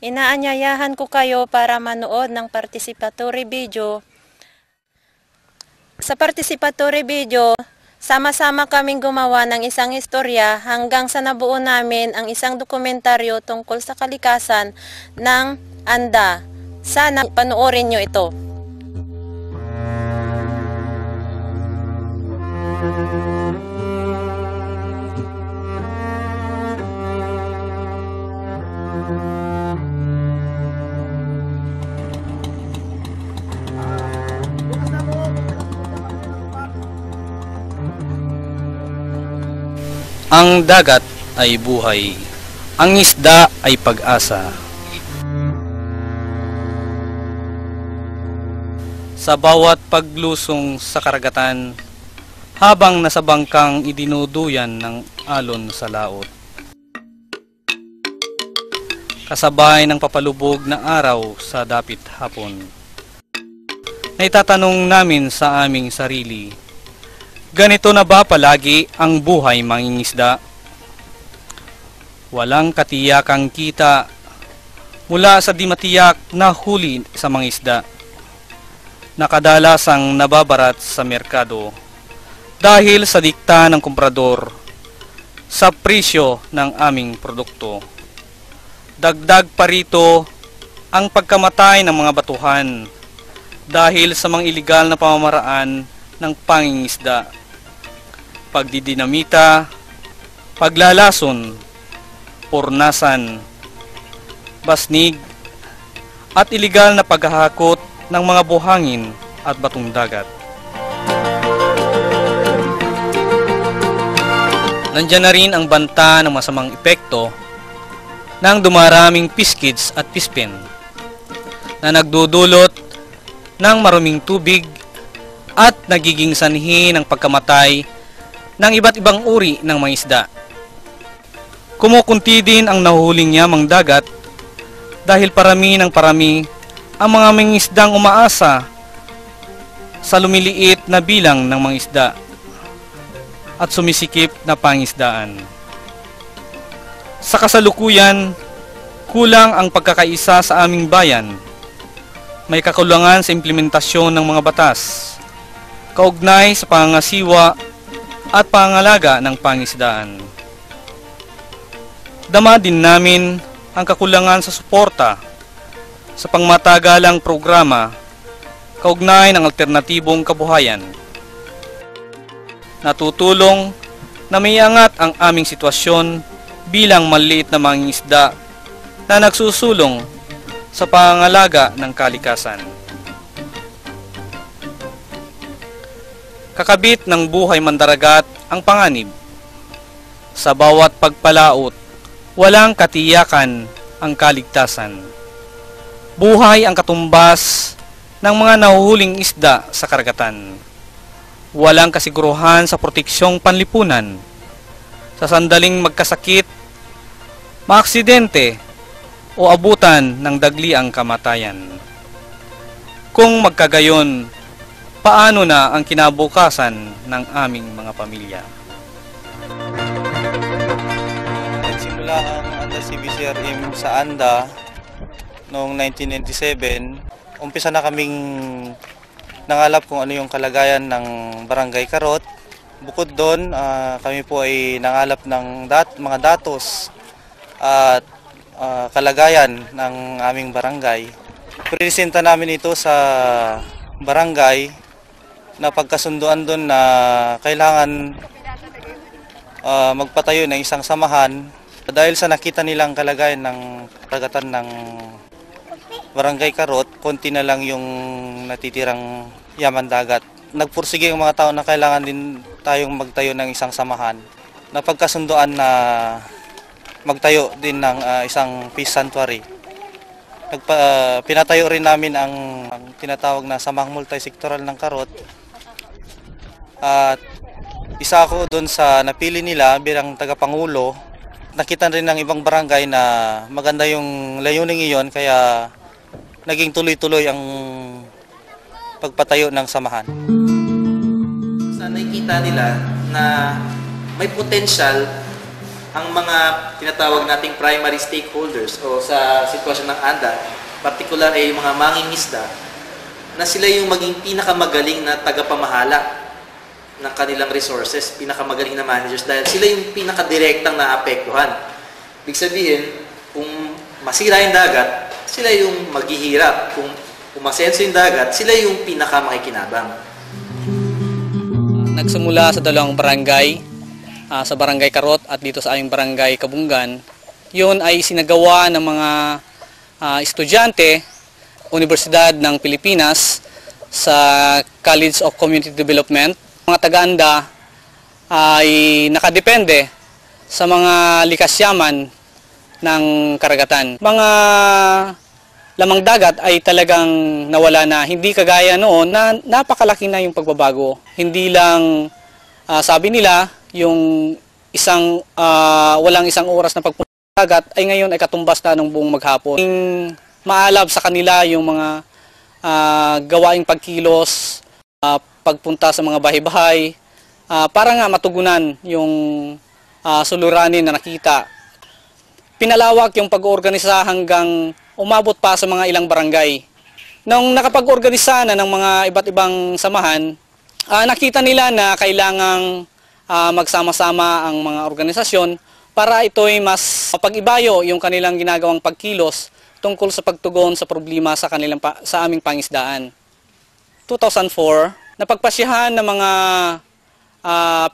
Inaanyayahan ko kayo para manood ng participatory video. Sa participatory video, sama-sama kaming gumawa ng isang istorya hanggang sa nabuo namin ang isang dokumentaryo tungkol sa kalikasan ng Anda. Sana panoorin nyo ito. Ang dagat ay buhay, ang isda ay pag-asa. Sa bawat paglusong sa karagatan, habang nasa bangkang idinuduyan ng alon sa laot, kasabay ng papalubog na araw sa dapit hapon, naitatanong namin sa aming sarili, ganito na ba palagi ang buhay mangingisda? Walang katiyakang kita mula sa di matiyak na huli sa mga isda na kadalasang nababarat sa merkado dahil sa dikta ng komprador sa presyo ng aming produkto. Dagdag pa rito ang pagkamatay ng mga batuhan dahil sa mga iligal na pamamaraan ng pangingisda, pagdidinamita, paglalason, pornasan, basnig, at iligal na paghahakot ng mga buhangin at batong dagat. Nandiyan na rin ang banta ng masamang epekto ng dumaraming piskids at pispin na nagdudulot ng maruming tubig at nagiging sanhi ng pagkamatay ng iba't ibang uri ng mga isda. Kumukunti din ang nahuhuling yamang dagat dahil parami ng parami ang mga mangingisdang umaasa sa lumiliit na bilang ng mga isda at sumisikip na pangisdaan. Sa kasalukuyan, kulang ang pagkakaisa sa aming bayan. May kakulangan sa implementasyon ng mga batas kaugnay sa pangangasiwa at pangangalaga ng pangisdaan. Dama din namin ang kakulangan sa suporta sa pangmatagalang programa kaugnay ng alternatibong kabuhayan. Natutulong na maiangat ang aming sitwasyon bilang maliit na mangingisda na nagsusulong sa pangangalaga ng kalikasan. Kakabit ng buhay mandaragat ang panganib. Sa bawat pagpalaot, walang katiyakan ang kaligtasan. Buhay ang katumbas ng mga nahuhuling isda sa karagatan. Walang kasiguruhan sa proteksyong panlipunan. Sa sandaling magkasakit, maaksidente o abutan ng dagliang kamatayan. Kung magkagayon, paano na ang kinabukasan ng aming mga pamilya? Nagsimula ang Anda CBCRM sa Anda noong 1997. Umpisa na kaming nangalap kung ano yung kalagayan ng Barangay Karot. Bukod doon, kami po ay nangalap ng mga datos at kalagayan ng aming barangay. Presenta namin ito sa barangay na pagkasunduan doon na kailangan magpatayo ng isang samahan dahil sa nakita nilang kalagayan ng karagatan ng Barangay Karot, konti na lang yung natitirang yaman dagat. Nagpursige ang mga tao na kailangan din tayong magtayo ng isang samahan na pagkasunduan na magtayo din ng isang fish sanctuary. Pinatayo rin namin ang tinatawag na Samahang Multisektoral ng Karot. At isa ako doon sa napili nila bilang tagapangulo. Nakita rin ng ibang barangay na maganda yung layuning iyon, kaya naging tuloy-tuloy ang pagpatayo ng samahan. Sa nakikita nila na may potensyal ang mga tinatawag nating primary stakeholders o sa sitwasyon ng ANDA, particular ay yung mga mangingisda, na sila yung maging pinakamagaling na tagapamahala ng kanilang resources, pinakamagaling na managers dahil sila yung pinakadirektang naapektuhan. Ibig sabihin, kung masira yung dagat, sila yung maghihirap. Kung umasenso yung dagat, sila yung pinakamakikinabang. Nagsimula sa dalawang barangay, sa Barangay Karot at dito sa aming Barangay Kabungan. Yun ay sinagawa ng mga estudyante, Universidad ng Pilipinas sa College of Community Development. Mga taga-ANDA ay nakadepende sa mga likas yaman ng karagatan. Mga lamang dagat ay talagang nawala na, hindi kagaya noon na napakalaki na yung pagbabago. Hindi lang sabi nila yung walang isang oras na pagpunta sa dagat ay ngayon ay katumbas na ng buong maghapon. Maalab sa kanila yung mga gawaing pagkilos, pagpunta sa mga bahay-bahay, para nga matugunan yung suliranin na nakita. Pinalawak yung pag-oorganisa hanggang umabot pa sa mga ilang barangay. Nung nakapag-organisa na ng mga iba't ibang samahan, nakita nila na kailangang magsama-sama ang mga organisasyon para ito'y mas mapag-ibayo yung kanilang ginagawang pagkilos tungkol sa pagtugon sa problema sa aming pangisdaan. 2004, napagpasyahan ng mga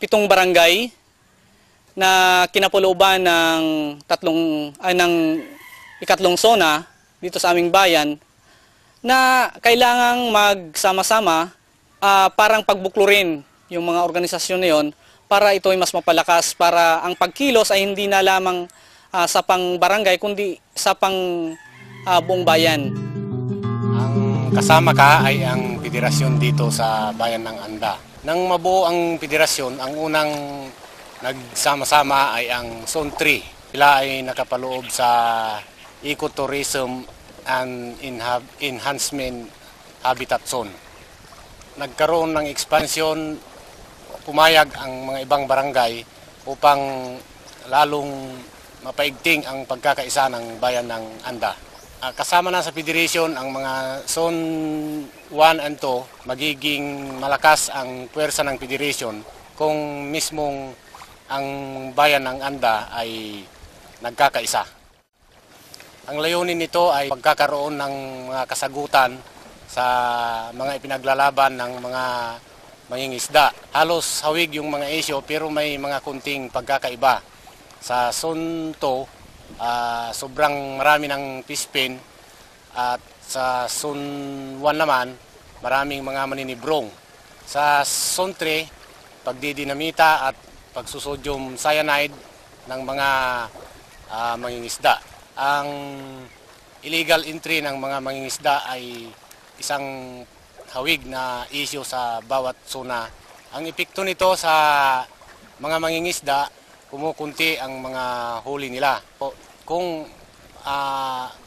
7 barangay na kinapulooban ng ikatlong zona dito sa aming bayan na kailangang magsama-sama, parang pagbuklurin yung mga organisasyon na yon para ito ay mas mapalakas, para ang pagkilos ay hindi na lamang sa pang barangay kundi sa pang buong bayan. Ang kasama ka ay ang federasyon dito sa bayan ng ANDA. Nang mabuo ang federasyon, ang unang nagsama-sama ay ang Zone 3. Sila ay nakapaloob sa Ecotourism and Enhancement Habitat Zone. Nagkaroon ng expansion, pumayag ang mga ibang barangay upang lalong mapaigting ang pagkakaisa ng bayan ng ANDA. Kasama na sa federation ang mga Zone 1 and 2, magiging malakas ang puwersa ng federation kung mismong ang bayan ng ANDA ay nagkakaisa. Ang layunin nito ay pagkakaroon ng mga kasagutan sa mga ipinaglalaban ng mga mangingisda. Halos hawig yung mga isyo pero may mga kunting pagkakaiba. Sa Zone 2, sobrang marami ng fish-pin at sa Zone 1 naman, maraming mga maninibrong. Sa Zone 3, pagdidinamita at pagsusodium cyanide ng mga mangingisda. Ang illegal entry ng mga mangingisda ay isang hawig na issue sa bawat zona. Ang epekto nito sa mga mangingisda, kumukunti ang mga huli nila. Kung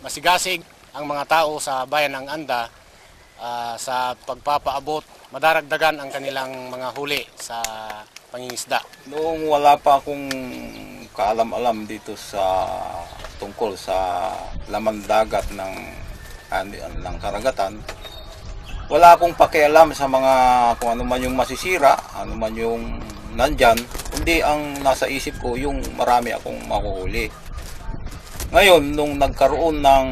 masigasig ang mga tao sa bayan ng ANDA sa pagpapaabot, madaragdagan ang kanilang mga huli sa pangingisda. Noong wala pa akong kaalam-alam dito sa tungkol sa laman dagat ng karagatan, wala akong pakialam sa mga kung ano man yung masisira, ano man yung nandyan, kundi ang nasa isip ko yung marami akong makuhuli. Ngayon, nung nagkaroon ng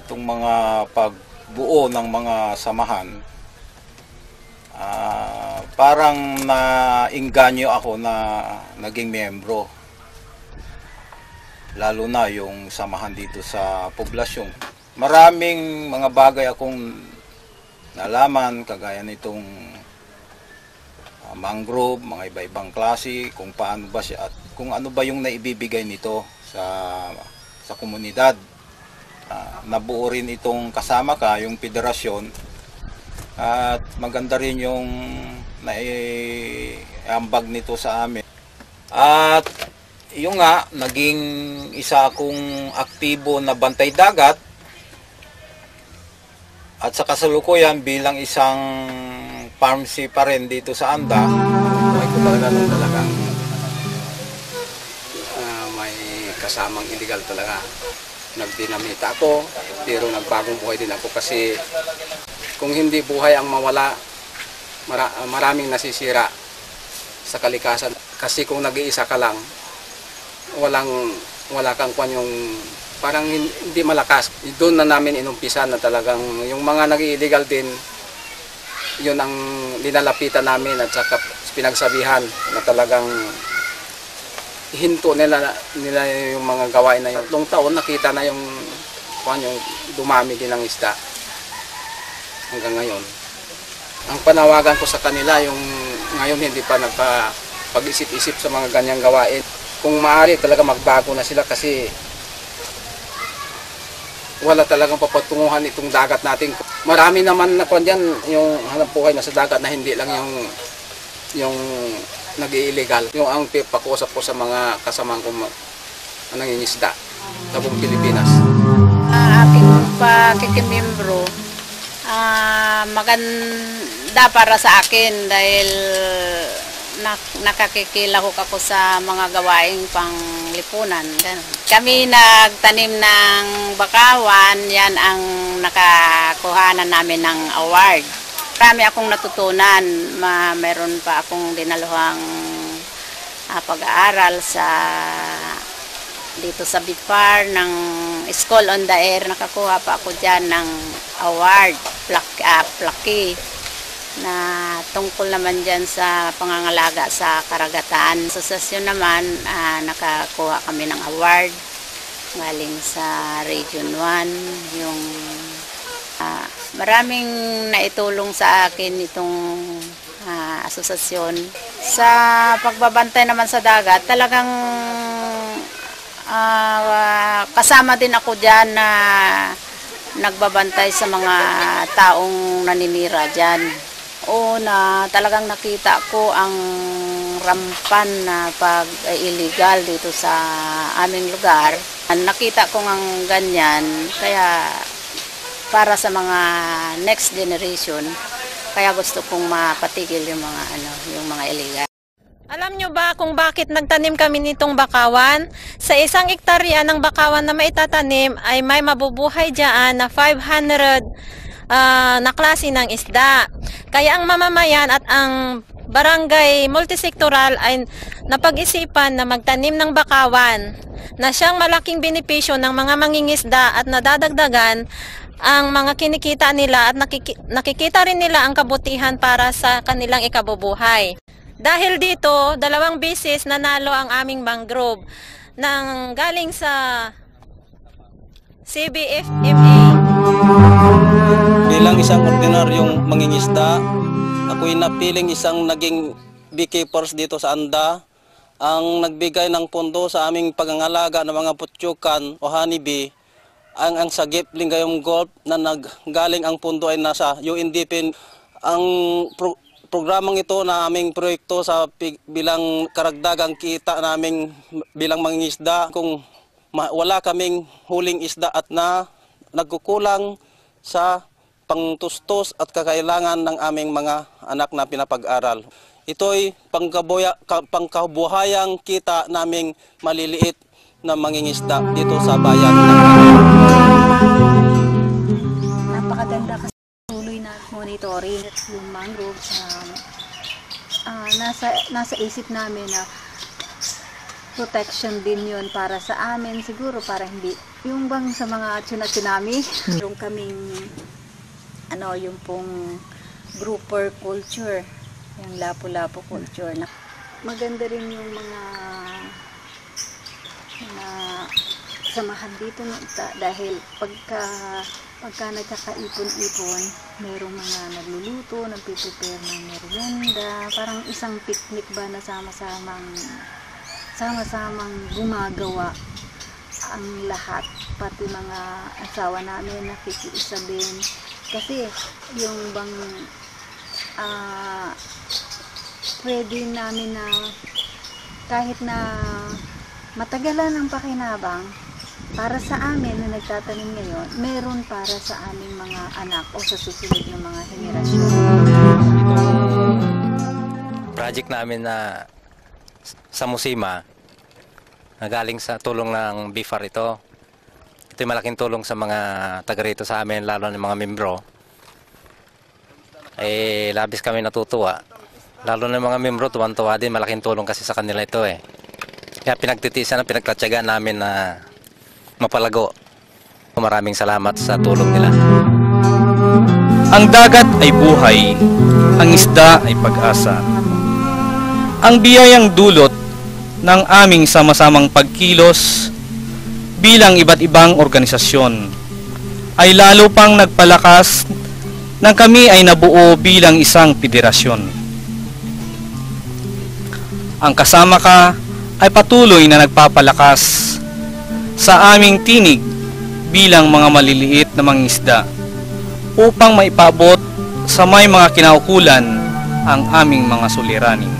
itong mga pagbuo ng mga samahan, parang nainganyo ako na naging miyembro. Lalo na yung samahan dito sa poblasyon. Maraming mga bagay akong nalaman, kagaya nitong mangrove, mga iba-ibang klase, kung paano ba siya at kung ano ba yung naibibigay nito sa komunidad. Nabuo rin itong kasama ka, yung federasyon, at maganda rin yung naiambag nito sa amin. At yung nga, naging isa akong aktibo na bantay dagat at sa kasalukuyan bilang isang pharmacy pa rin dito sa ANDA. Ay ko talaga. kasamang illegal talaga. Nagdinamita ako, pero nagbagong buhay din ako kasi kung hindi buhay ang mawala, maraming nasisira sa kalikasan. Kasi kung nag-iisa ka lang, wala kang kwan yung parang hindi malakas. Doon na namin inumpisan na talagang yung mga nag-illegal din, yun ang linalapitan namin at saka pinagsabihan na talagang hinto nila yung mga gawain na yun. 3 taon nakita na yung dumami din ng isda hanggang ngayon. Ang panawagan ko sa kanila yung ngayon hindi pa nagpag-isip-isip sa mga ganyang gawain. Kung maaari talaga magbago na sila kasi wala talagang papatunguhan itong dagat natin. Marami naman na dyan yung hanap buhay na sa dagat na hindi lang yung nag-illegal. Yung ang pakusap ko sa mga kasamahan ko nangingisda sa buong Pilipinas. Aking pakikimembro, maganda para sa akin dahil nakakikilahok ako sa mga gawaing panglipunan. Kami nagtanim ng bakawan, yan ang nakakuhanan namin ng award. Marami akong natutunan, meron pa akong dinaluhang pag-aaral dito sa BIFAR ng School on the Air. Nakakuha pa ako dyan ng award, plaque, na tungkol naman dyan sa pangangalaga sa karagatan. Sa sasyon naman, nakakuha kami ng award galing sa Region 1. Yung maraming naitulong sa akin itong asosasyon. Sa pagbabantay naman sa dagat, talagang kasama din ako dyan na nagbabantay sa mga taong naninira dyan. O na talagang nakita ko ang rampan na pag-illegal dito sa aming lugar. Nakita ko ng ganyan, kaya para sa mga next generation, kaya gusto kong mapatigil yung mga illegal. Alam nyo ba kung bakit nagtanim kami nitong bakawan? Sa 1 hektarya ng bakawan na maitatanim ay may mabubuhay dyan na 500 na klase ng isda. Kaya ang mamamayan at ang barangay multisektoral ay napag-isipan na magtanim ng bakawan na siyang malaking benepisyo ng mga mangingisda at nadadagdagan ang mga kinikita nila at nakikita rin nila ang kabutihan para sa kanilang ikabubuhay. Dahil dito, 2 beses nanalo ang aming mangrove nang galing sa CBFMA. Bilang isang ordinaryong mangingisda, ako'y napiling isang naging beekeepers dito sa Anda. Ang nagbigay ng pondo sa aming pagangalaga ng mga putsyukan o honeybee ang Sagip Lingayong Golf na naggaling ang pondo ay nasa UNDP. Ang programang ito na aming proyekto sa bilang karagdagang kita naming bilang mangingisda. Kung wala kaming huling isda at nagkukulang sa pangtustos at kakailangan ng aming mga anak na pinapag-aral. Ito'y pangkabuhayang kita naming maliliit na mangingisda dito sa bayan. Napakaganda kasi tuloy na monitoring yung mangrove. Nasa isip namin na protection din yun para sa amin, siguro para hindi yung bang sa mga tsunami yung kaming yung pong grouper culture, yung lapu-lapu culture. Maganda rin yung mga samahan dito dahil pagka nagkakaipon-ipon, merong mga nagluluto, nagpiprepare ng merienda, parang isang picnic ba na sama-samang gumagawa ang lahat, pati mga asawa namin nakikiisa din kasi yung bang pwede namin na kahit na matagalan ang pakinabang para sa amin na nagtatanim ngayon, meron para sa aming mga anak o sa susunod ng mga henerasyon. Project namin na sa Musima na galing sa tulong ng BIFAR ito. Ito'y malaking tulong sa mga taga rito sa amin, lalo ng mga membro. Labis kami natutuwa. Lalo ng mga membro, tuwan-tuwa din, malaking tulong kasi sa kanila ito eh. Kaya pinagtitiisan at pinagtatsagaan namin na mapalago. Maraming salamat sa tulong nila. Ang dagat ay buhay, ang isda ay pag-asa. Ang biyayang dulot ng aming sama-samang pagkilos bilang iba't ibang organisasyon ay lalo pang nagpalakas nang kami ay nabuo bilang isang federasyon. Ang Kasama Ka ay patuloy na nagpapalakas sa aming tinig bilang mga maliliit na mangingisda upang maipabot sa may mga kinaukulan ang aming mga suliranin.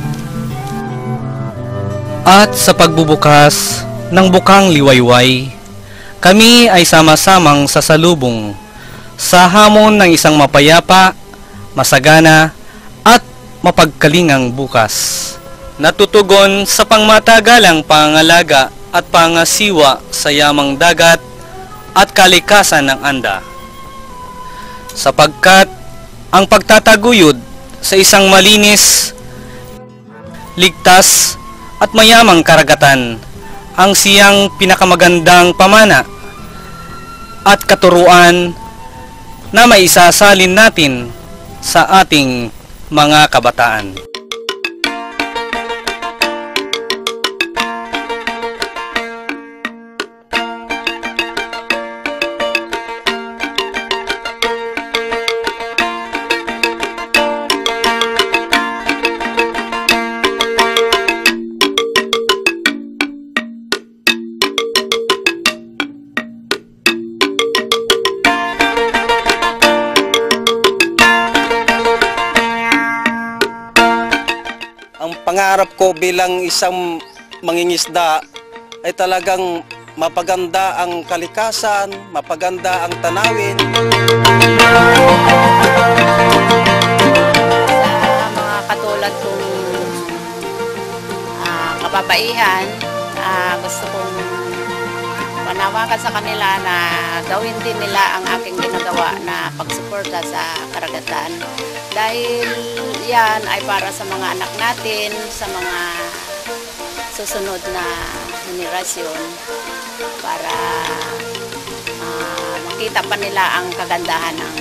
At sa pagbubukas ng bukang liwayway, kami ay sama-samang sasalubong sa hamon ng isang mapayapa, masagana at mapagkalingang bukas. Natutugon sa pangmatagalang pangalaga at pangasiwa sa yamang dagat at kalikasan ng Anda. Sapagkat ang pagtataguyod sa isang malinis, ligtas at mayamang karagatan ang siyang pinakamagandang pamana at katuruan na maisasalin natin sa ating mga kabataan. Pangarap ko bilang isang mangingisda ay talagang mapaganda ang kalikasan, mapaganda ang tanawin. Sa mga katulad kong kababaihan, gusto kong panawagan sa kanila na gawin din nila ang aking ginagawa na pagsuporta sa karagatan. Dahil yan ay para sa mga anak natin, sa mga susunod na henerasyon, para makita pa nila ang kagandahan ng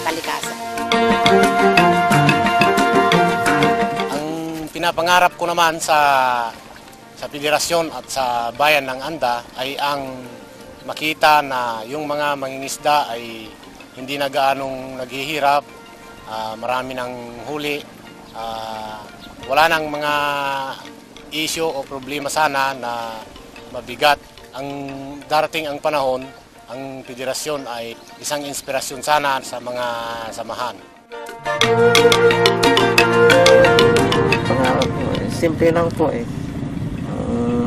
kalikasan. Ang pinapangarap ko naman sa federasyon at sa bayan ng Anda ay ang makita na yung mga mangingisda ay hindi na gaanong naghihirap, marami ng huli, wala nang mga issue o problema sana na mabigat. Ang darating ang panahon, ang federasyon ay isang inspirasyon sana sa mga samahan. Pangarap ko simple lang po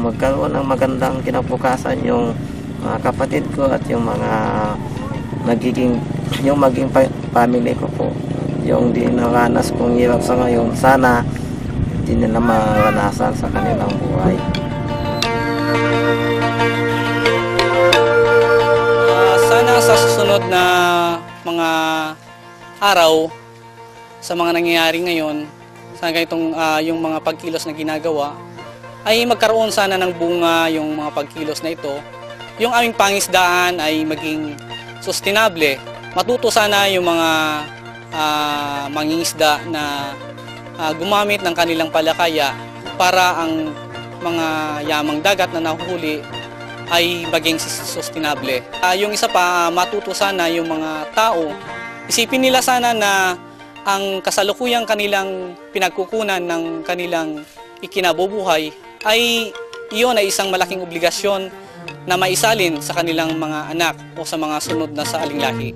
magkaroon ng magandang kinabukasan yung mga kapatid ko at yung mga maging family ko po. Yung di naranas kong hirap sa ngayon, sana di nila maranasan sa kanilang buhay. Sana sa susunod na mga araw sa mga nangyayari ngayon, sana ganitong yung mga pagkilos na ginagawa ay magkaroon sana ng bunga yung mga pagkilos na ito. Yung aming pangisdaan ay maging sustainable. Matuto sana yung mga mangingisda na gumamit ng kanilang palakaya para ang mga yamang dagat na nahuhuli ay maging sustainable. Yung isa pa, matuto sana yung mga tao, isipin nila sana na ang kasalukuyang kanilang pinagkukunan ng kanilang ikinabubuhay ay iyon ay isang malaking obligasyon na maisalin sa kanilang mga anak o sa mga sunod na sa alinglahi.